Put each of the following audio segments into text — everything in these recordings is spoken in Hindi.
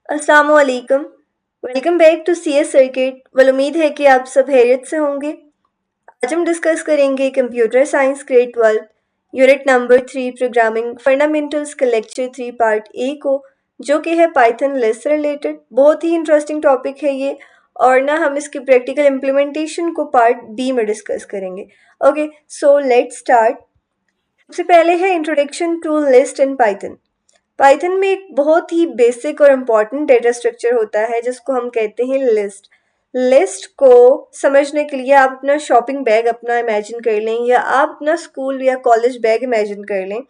अस्सलाम वालेकुम। Welcome back to CS circuit. उम्मीद है कि आप सब खैरियत से होंगे। आज हम डिस्कस करेंगे computer science grade 12 unit number 3 programming fundamentals का लेक्चर 3 पार्ट ए को, जो कि है पाइथन लिस्ट से रिलेटेड। बहुत ही इंटरेस्टिंग टॉपिक है ये, और ना हम इसकी प्रैक्टिकल इम्प्लीमेंटेशन को पार्ट बी में डिस्कस करेंगे। Okay, so let's start. सबसे पहले है introduction to list in Python. Python में एक बहुत ही बेसिक और इम्पॉर्टेंट डेटा स्ट्रक्चर होता है जिसको हम कहते हैं लिस्ट। लिस्ट को समझने के लिए आप अपना शॉपिंग बैग अपना इमेजिन कर लें, या आप अपना स्कूल या कॉलेज बैग इमेजिन कर लें।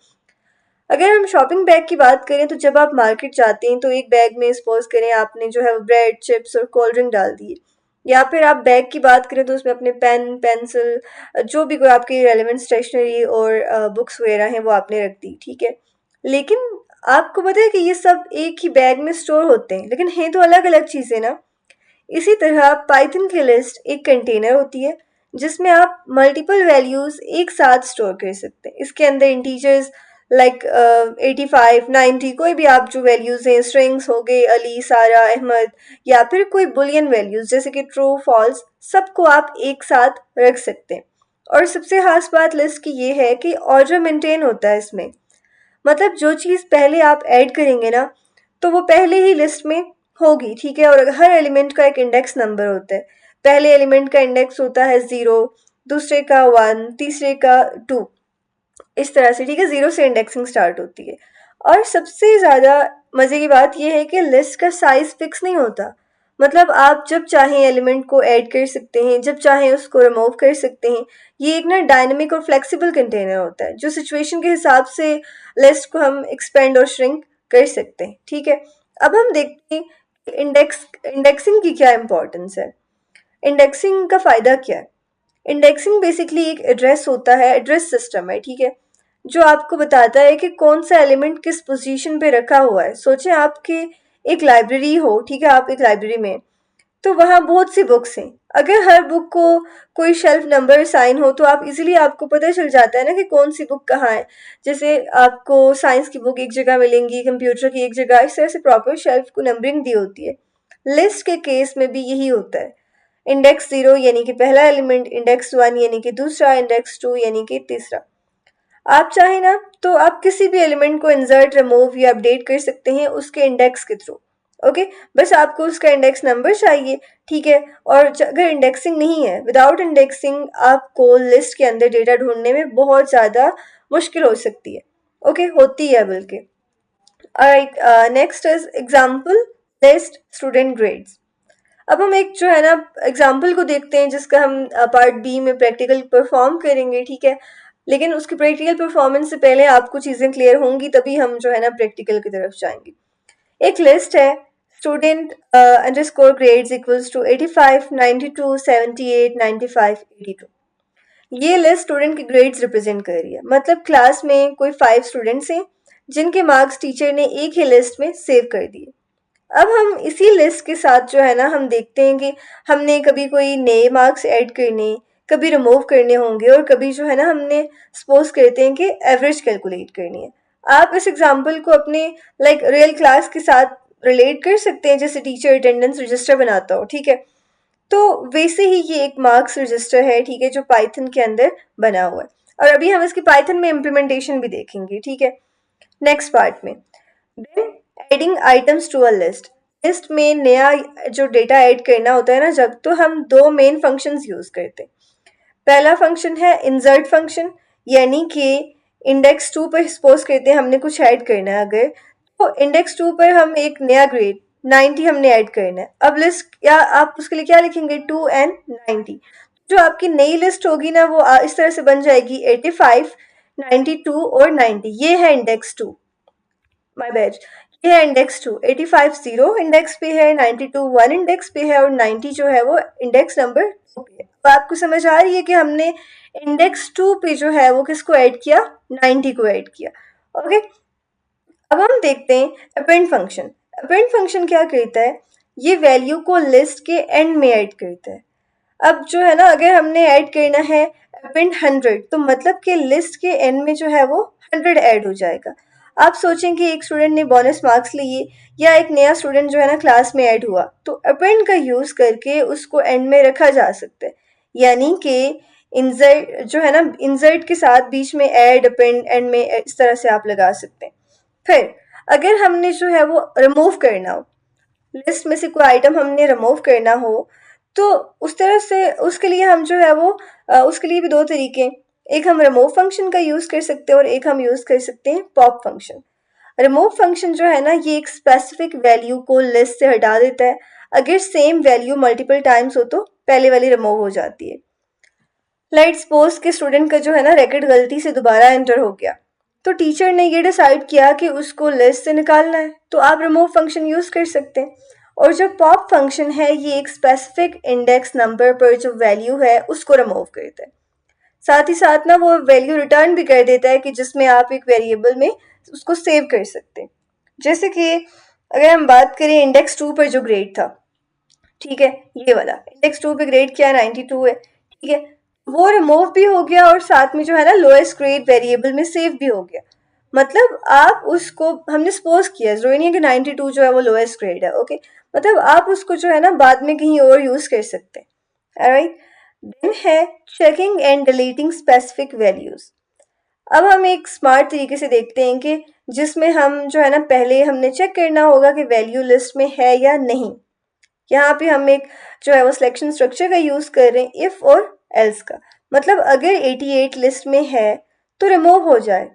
अगर हम शॉपिंग बैग की बात करें तो जब आप मार्केट जाते हैं तो एक बैग में सपोज करें आपने जो है वो ब्रेड, चिप्स और कोल्ड ड्रिंक डाल दिए। या फिर आप बैग की बात करें तो उसमें अपने पेन, पेंसिल, जो भी कोई आपकी रेलेवेंट स्टेशनरी और बुक्स वगैरह हैं वो आपने रख दी, ठीक है। लेकिन आपको पता है कि ये सब एक ही बैग में स्टोर होते हैं, लेकिन हैं तो अलग अलग चीज़ें ना। इसी तरह पाइथन की लिस्ट एक कंटेनर होती है जिसमें आप मल्टीपल वैल्यूज एक साथ स्टोर कर सकते हैं। इसके अंदर इंटीजर्स लाइक 85, 90, कोई भी आप जो वैल्यूज हैं, स्ट्रिंग्स हो गए, अली, सारा, अहमद, या फिर कोई बुलियन वैल्यूज जैसे कि ट्रू, फॉल्स, सबको आप एक साथ रख सकते हैं। और सबसे खास बात लिस्ट की ये है कि ऑर्डर मेंटेन होता है इसमें। मतलब जो चीज़ पहले आप ऐड करेंगे ना, तो वो पहले ही लिस्ट में होगी, ठीक है। और हर एलिमेंट का एक इंडेक्स नंबर होता है। पहले एलिमेंट का इंडेक्स होता है 0, दूसरे का 1, तीसरे का 2, इस तरह से, ठीक है। 0 से इंडेक्सिंग स्टार्ट होती है। और सबसे ज़्यादा मज़े की बात यह है कि लिस्ट का साइज़ फिक्स नहीं होता। मतलब आप जब चाहें एलिमेंट को ऐड कर सकते हैं, जब चाहें उसको रिमूव कर सकते हैं। ये एक ना डायनेमिक और फ्लेक्सिबल कंटेनर होता है जो सिचुएशन के हिसाब से लिस्ट को हम एक्सपेंड और श्रिंक कर सकते हैं, ठीक है। अब हम देखते हैं इंडेक्सिंग की क्या इंपॉर्टेंस है। इंडेक्सिंग का फ़ायदा क्या है। इंडेक्सिंग बेसिकली एक एड्रेस होता है, एड्रेस सिस्टम है, ठीक है, जो आपको बताता है कि कौन सा एलिमेंट किस पोजीशन पे रखा हुआ है। सोचें आपकी एक लाइब्रेरी हो, ठीक है, आप एक लाइब्रेरी में, तो वहाँ बहुत सी बुक्स हैं। अगर हर बुक को कोई शेल्फ नंबर साइन हो तो आप इजीली आपको पता चल जाता है ना कि कौन सी बुक कहाँ है। जैसे आपको साइंस की बुक एक जगह मिलेंगी, कंप्यूटर की एक जगह, इस तरह से प्रॉपर शेल्फ को नंबरिंग दी होती है। लिस्ट के केस में भी यही होता है। इंडेक्स 0 यानी कि पहला एलिमेंट, इंडेक्स 1 यानी कि दूसरा, इंडेक्स 2 यानी कि तीसरा। आप चाहें ना तो आप किसी भी एलिमेंट को इंसर्ट, रिमूव या अपडेट कर सकते हैं उसके इंडेक्स के थ्रू। ओके, बस आपको उसका इंडेक्स नंबर चाहिए, ठीक है। और अगर इंडेक्सिंग नहीं है, विदाउट इंडेक्सिंग आपको लिस्ट के अंदर डेटा ढूंढने में बहुत ज़्यादा मुश्किल हो सकती है। ओके, होती है बल्कि। Alright, next is example list student grades. अब हम एक जो है ना एग्जाम्पल को देखते हैं जिसका हम पार्ट बी में प्रैक्टिकल परफॉर्म करेंगे, ठीक है। लेकिन उसकी प्रैक्टिकल परफॉर्मेंस से पहले आपको चीज़ें क्लियर होंगी, तभी हम जो है ना प्रैक्टिकल की तरफ जाएंगे। एक लिस्ट है student underscore grades equals to 85, 92, 78, 95, 82। ये लिस्ट स्टूडेंट के ग्रेड्स रिप्रेजेंट कर रही है। मतलब क्लास में कोई 5 स्टूडेंट्स हैं जिनके मार्क्स टीचर ने एक ही लिस्ट में सेव कर दिए। अब हम इसी लिस्ट के साथ जो है ना हम देखते हैं कि हमने कभी कोई नए मार्क्स ऐड करने, कभी रिमूव करने होंगे, और कभी जो है ना हमने सपोज करते हैं कि एवरेज कैलकुलेट करनी है। आप इस एग्जांपल को अपने लाइक रियल क्लास के साथ रिलेट कर सकते हैं, जैसे टीचर अटेंडेंस रजिस्टर बनाता हो, ठीक है। तो वैसे ही ये एक मार्क्स रजिस्टर है, ठीक है, जो पाइथन के अंदर बना हुआ है। और अभी हम इसकी पाइथन में इम्प्लीमेंटेशन भी देखेंगे, ठीक है, नेक्स्ट पार्ट में। Then adding items to a list. List में नया जो डेटा ऐड करना होता है ना जब, तो हम दो मेन फंक्शंस यूज करते हैं। पहला फंक्शन है इंसर्ट फंक्शन, यानी कि इंडेक्स 2 पर सपोज करते हैं हमने कुछ ऐड करना है। अगर तो इंडेक्स 2 पर हम एक नया ग्रेड 90 हमने ऐड करना है। अब लिस्ट या आप उसके लिए क्या लिखेंगे, 2 एंड 90। जो आपकी नई लिस्ट होगी ना वो इस तरह से बन जाएगी 85, 92 और 90। ये है इंडेक्स 2, माय बैड। ये है इंडेक्स 2। 85 जीरो इंडेक्स पे है, 92 1 इंडेक्स पे है, और 90 जो है वो इंडेक्स नंबर 2 पे है। तो आपको समझ आ रही है कि हमने इंडेक्स 2 पे जो है वो किसको ऐड किया, 90 को ऐड किया। ओके, अब हम देखते हैं अपेंड फंक्शन। अपेंड फंक्शन क्या करता है, ये वैल्यू को लिस्ट के एंड में ऐड करता है। अब जो है ना अगर हमने ऐड करना है अपेंड 100, तो मतलब कि लिस्ट के एंड में जो है वो 100 ऐड हो जाएगा। आप सोचें कि एक स्टूडेंट ने बोनस मार्क्स लिए या एक नया स्टूडेंट जो है ना क्लास में ऐड हुआ, तो अपेंड का यूज़ करके उसको एंड में रखा जा सकता है। यानी कि इंसर्ट जो है ना, इंसर्ट के साथ बीच में ऐड, अपेंड, एंड में इस तरह से आप लगा सकते हैं। फिर अगर हमने जो है वो रिमूव करना हो, लिस्ट में से कोई आइटम हमने रिमूव करना हो, तो उस तरह से उसके लिए हम जो है वो उसके लिए भी दो तरीके हैं। एक हम रिमूव फंक्शन का यूज़ कर सकते हैं और एक हम यूज़ कर सकते हैं पॉप फंक्शन। रिमूव फंक्शन जो है ना, ये एक स्पेसिफिक वैल्यू को लिस्ट से हटा देता है। अगर सेम वैल्यू मल्टीपल टाइम्स हो तो पहले वाली रिमूव हो जाती है। लाइट सपोज के स्टूडेंट का जो है ना रिकॉर्ड गलती से दोबारा एंटर हो गया, तो टीचर ने ये डिसाइड किया कि उसको लिस्ट से निकालना है, तो आप रिमूव फंक्शन यूज़ कर सकते हैं। और जो पॉप फंक्शन है, ये एक स्पेसिफिक इंडेक्स नंबर पर जो वैल्यू है उसको रिमूव करता है। साथ ही साथ ना वो वैल्यू रिटर्न भी कर देता है कि जिसमें आप एक वेरिएबल में उसको सेव कर सकते हैं। जैसे कि अगर हम बात करें इंडेक्स 2 पर जो ग्रेड था, ठीक है, ये वाला इंडेक्स 2 पे ग्रेड क्या है, 92 है, ठीक है, वो रिमूव भी हो गया और साथ में जो है ना लोएस्ट ग्रेड वेरिएबल में सेव भी हो गया। मतलब आप उसको, हमने सपोज किया, जरूरी नहीं है कि 92 जो है वो लोएस्ट ग्रेड है, ओके, मतलब आप उसको जो है ना बाद में कहीं और यूज कर सकते हैं। ऑलराइट, देन है checking and deleting specific values. अब हम एक स्मार्ट तरीके से देखते हैं कि जिसमें हम जो है ना पहले हमने चेक करना होगा कि वैल्यू लिस्ट में है या नहीं। यहाँ पे हम एक जो है वो सिलेक्शन स्ट्रक्चर का यूज़ कर रहे हैं, इफ़ और एल्स का। मतलब अगर 88 लिस्ट में है तो रिमूव हो जाए,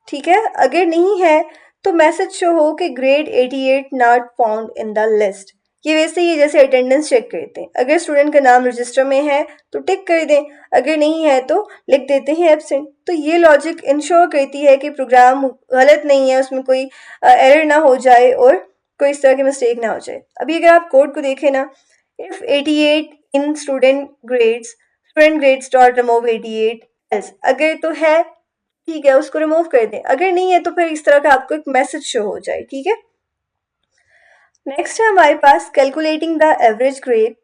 ठीक है, अगर नहीं है तो मैसेज शो हो कि grade 88 not found in the list. ये वैसे ही जैसे अटेंडेंस चेक करते हैं, अगर स्टूडेंट का नाम रजिस्टर में है तो टिक कर दें, अगर नहीं है तो लिख देते हैं एब्सेंट। तो ये लॉजिक इंश्योर करती है कि प्रोग्राम गलत नहीं है, उसमें कोई एरर ना हो जाए और कोई इस तरह की मिस्टेक ना हो जाए। अभी अगर आप कोड को देखें ना, if 88 in student grades dot remove 88 else, अगर तो है ठीक है उसको रिमूव कर दें, अगर नहीं है तो फिर इस तरह का आपको एक मैसेज शो हो जाए, ठीक है। नेक्स्ट है हमारे पास कैलकुलेटिंग द एवरेज ग्रेड।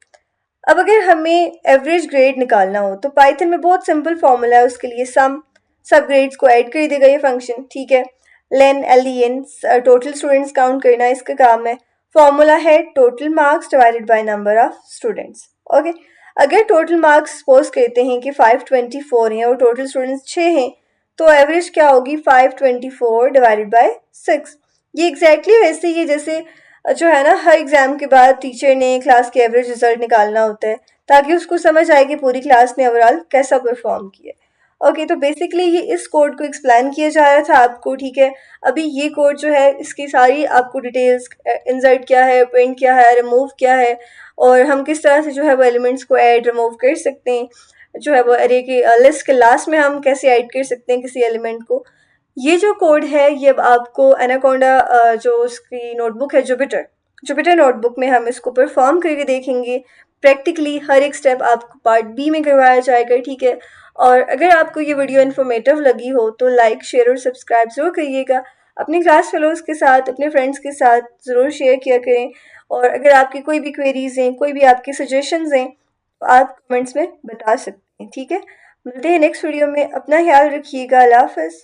अब अगर हमें एवरेज ग्रेड निकालना हो तो पाइथन में बहुत सिंपल फॉर्मूला है उसके लिए, सम सब ग्रेड्स को ऐड कर देगा ये फंक्शन, ठीक है। लेन LEN टोटल स्टूडेंट्स काउंट करना इसका काम है। फॉर्मूला है total marks divided by number of students, okay. अगर टोटल मार्क्स सपोज कहते हैं कि 524 हैं और टोटल स्टूडेंट्स 6 हैं, तो एवरेज क्या होगी, 524 डिवाइडेड बाय 6। ये एग्जैक्टली वैसे ही है जैसे जो है ना हर एग्जाम के बाद टीचर ने क्लास के एवरेज रिजल्ट निकालना होता है, ताकि उसको समझ आए कि पूरी क्लास ने ओवरऑल कैसा परफॉर्म किया। ओके, तो बेसिकली ये इस कोड को एक्सप्लेन किया जा रहा था आपको, ठीक है। अभी ये कोड जो है इसकी सारी आपको डिटेल्स, इंसर्ट क्या है, प्रिंट क्या है, रिमूव क्या है, और हम किस तरह से जो है वो एलिमेंट्स को ऐड रिमूव कर सकते हैं, जो है वो अरे के लिस्ट के लास्ट में हम कैसे ऐड कर सकते हैं किसी एलिमेंट को। ये जो कोड है ये अब आपको एनाकोंडा जो उसकी नोटबुक है, जुपिटर जुपिटर नोटबुक में हम इसको परफॉर्म करके देखेंगे। प्रैक्टिकली हर एक स्टेप आपको पार्ट बी में करवाया जाएगा, ठीक है। और अगर आपको ये वीडियो इन्फॉर्मेटिव लगी हो तो लाइक, शेयर और सब्सक्राइब ज़रूर करिएगा। अपने क्लास फेलोज़ के साथ, अपने फ्रेंड्स के साथ ज़रूर शेयर किया करें। और अगर आपकी कोई भी क्वेरीज हैं, कोई भी आपकी सजेशंस हैं, तो आप कमेंट्स में बता सकते हैं, ठीक है। मिलते हैं नेक्स्ट वीडियो में, अपना ख्याल रखिएगा, अल्लाह हाफ़िज़।